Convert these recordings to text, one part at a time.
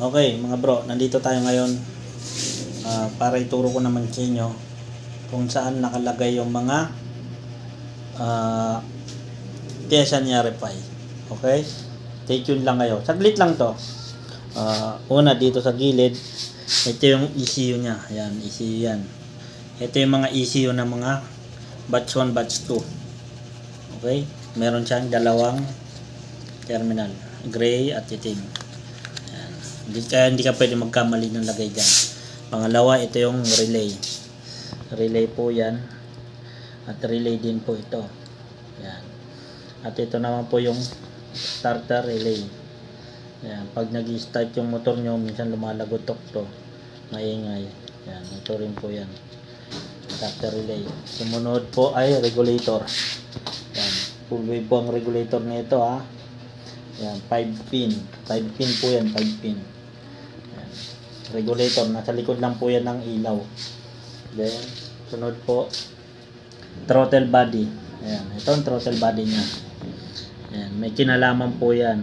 Okay mga bro, nandito tayo ngayon para ituro ko naman sa inyo kung saan nakalagay yung mga pyesa ni RFI. Okay? Stay tuned lang kayo. Saglit lang to. Una dito sa gilid, ito yung ECU nya. Ayan, ECU yan. Ito yung mga ECU ng mga batch 1, batch 2. Okay? Meron siyang dalawang terminal, gray at itim. Hindi ka pwede magkamali ng lagay dyan. Pangalawa, ito yung relay. Relay po yan. At relay din po ito. Yan. At ito naman po yung starter relay. Yan. Pag nag-start yung motor nyo, minsan lumalagotok to. Maingay. Yan. Ito rin po yan. Starter relay. Sumunod po ay regulator. Yan. Full wave po ang regulator nito ha. Yan. 5 pin. 5 pin po yan. 5 pin. Regulator, nasa likod lang po yan ng ilaw. Then sunod po throttle body. Ayan, ito ang throttle body nya. Ayan, may kinalaman po yan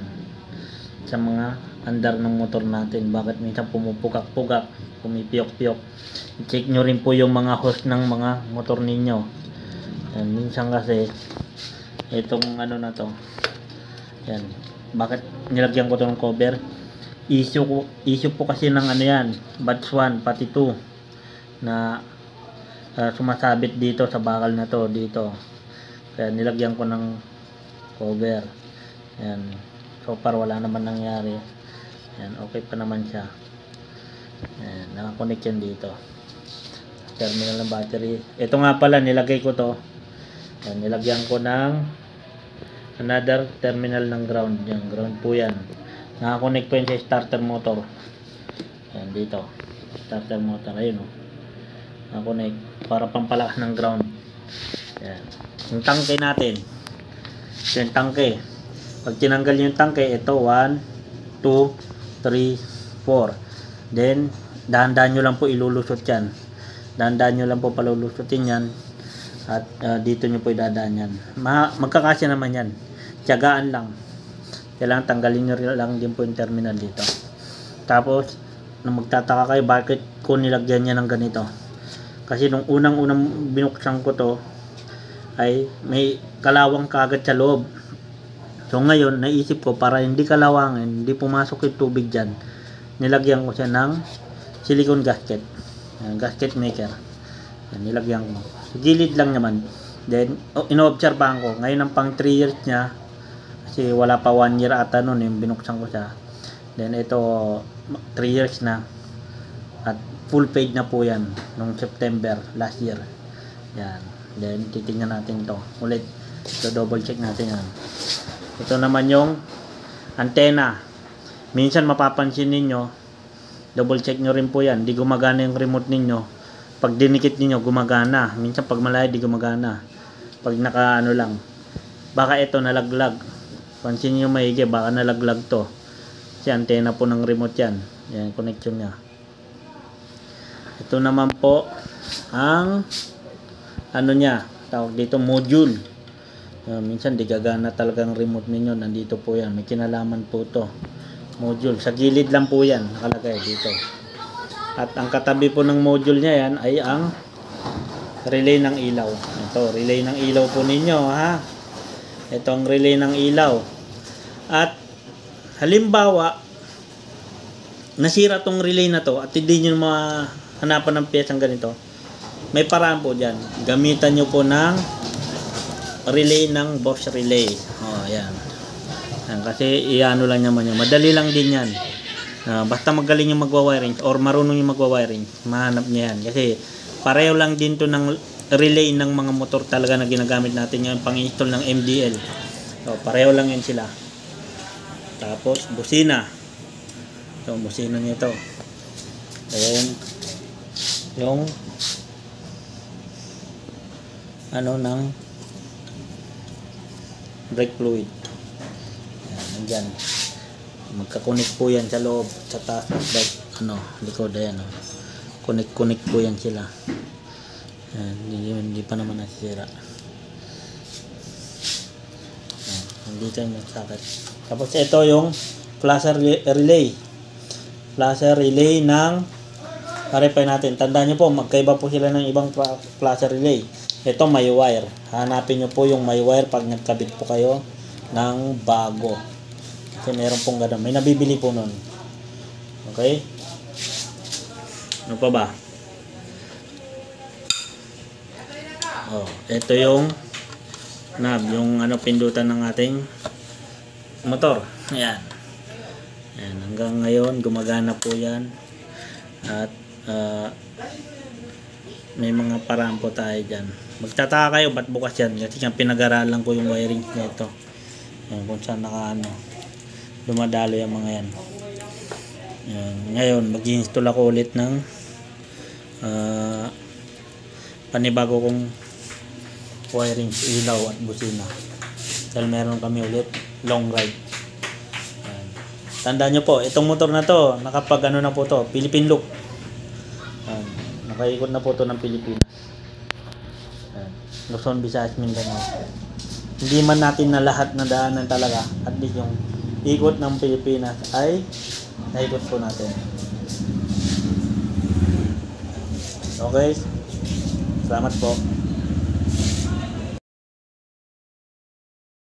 sa mga andar ng motor natin. Bakit minsan pumupugak-pugak, pumipiyok-piyok. I-check nyo rin po yung mga hose ng mga motor ninyo. Ayan, minsan kasi itong ano na to, ayan, bakit nilagyan ko to ng cover? Issue po kasi ng ano yan, batch 1 pati 2 na sumasabit dito sa bakal na to dito. Kaya nilagyan ko ng cover. Ayan. So far wala naman nangyari. Ayan, okay pa naman siya. Ayan, nakakonect yan dito. Terminal ng battery. Ito nga pala nilagay ko to. Ayan, nilagyan ko ng another terminal ng ground. Yan, ground po yan. Nakakonect po yun sa starter motor. Ayan, dito. Starter motor. Ayun o. Nakakonect. Para pampalakas ng ground. Ayan. Yung tangke natin. Ito yung tangke. Pag tinanggal yung tangke, ito 1, 2, 3, 4. Then, dahan-dahan nyo lang po ilulusot yan. Dahan-dahan nyo lang po palulusutin yan. At dito nyo po idadaan yan. Magkakasya naman yan. Tiyagaan lang. Kailangan tanggalin nyo lang din po yung terminal dito. Tapos, nung magtataka kayo bakit ko nilagyan niya ng ganito. Kasi nung unang-unang binuksan ko to, ay may kalawang kagad sa loob. So ngayon, naisip ko para hindi kalawangin, hindi pumasok yung tubig dyan, nilagyan ko siya ng silicone gasket. Yan, gasket maker. Yan, nilagyan ko. Sa gilid lang naman. Then, ino-obserbahan ko. Ngayon ang pang 3 years niya, kasi wala pa 1 year ata nun yung binuksan ko siya. Then ito 3 years na at full paid na po yan nung September last year. Yan. Then titingnan natin to ulit. So double check natin yan. Ito naman yung antenna. Minsan mapapansin ninyo, double check nyo rin po yan, di gumagana yung remote ninyo. Pag dinikit niyo gumagana. Minsan pag malayo di gumagana. Pag naka ano lang, baka ito nalaglag. Pansin nyo maigi, baka nalaglag to. Kasi antena po ng remote yan. Yan, connection nya. Ito naman po ang ano nya, tawag dito module. Minsan di gagana talagang remote ninyo. Nandito po yan, may kinalaman po to. Module, sa gilid lang po yan nakalagay dito. At ang katabi po ng module nya yan ay ang relay ng ilaw. Ito, relay ng ilaw po ninyo ha. Ito ang relay ng ilaw. At halimbawa nasira tong relay na to at hindi nyo mahanapan ng piyesang ganito, may paraan po dyan. Gamitan nyo po ng relay ng Bosch relay. Ayan. Ayan, kasi iano lang naman yun. Madali lang din yan. Basta magaling yung magwa-wiring or marunong yung magwa-wiring, mahanap nyo yan. Kasi pareho lang din to ng relay ng mga motor talaga na ginagamit natin ngayon pang install ng MDL. So, pareho lang yan sila. Tapos busina. So busina nito. Then yung ano ng brake fluid. Nandiyan. Magka-connect po yan sa loob, sa taas at likod ayan. Connect po yan sila. Hindi pa naman nasisira. Dito yung sakit. Tapos ito yung flasher relay. flasher relay ng RFI natin. Tandaan nyo po, magkaiba po sila ng ibang flasher relay. Ito may wire. Hanapin nyo po yung may wire pag nagkabit po kayo ng bago. Kasi meron pong ganun. May nabibili po nun. Okay? Ano pa ba? Oh, ito yung knob, yung pindutan ng ating motor. Ayan. Ayan, hanggang ngayon gumagana po yan. At may mga paraan po tayo dyan. Magtataka kayo ba't bukas yan, kasi pinag-aralan ko yung wiring nito. Ayan, kung saan dumadalo yung mga yan. Ayan, ngayon mag-i-install ako ulit ng panibago kong wiring, ilaw at busina. Dahil meron kami ulit long ride. Ayan. Tandaan nyo po, itong motor na to, nakapag na po to, Philippine loop. Ayan. Nakaikot na po to ng Pilipinas. Ayan. Luzon, Visayas, Mindanao. Hindi man natin na lahat na daanan talaga, at least yung ikot ng Pilipinas ay naikot po natin. Okay, salamat po.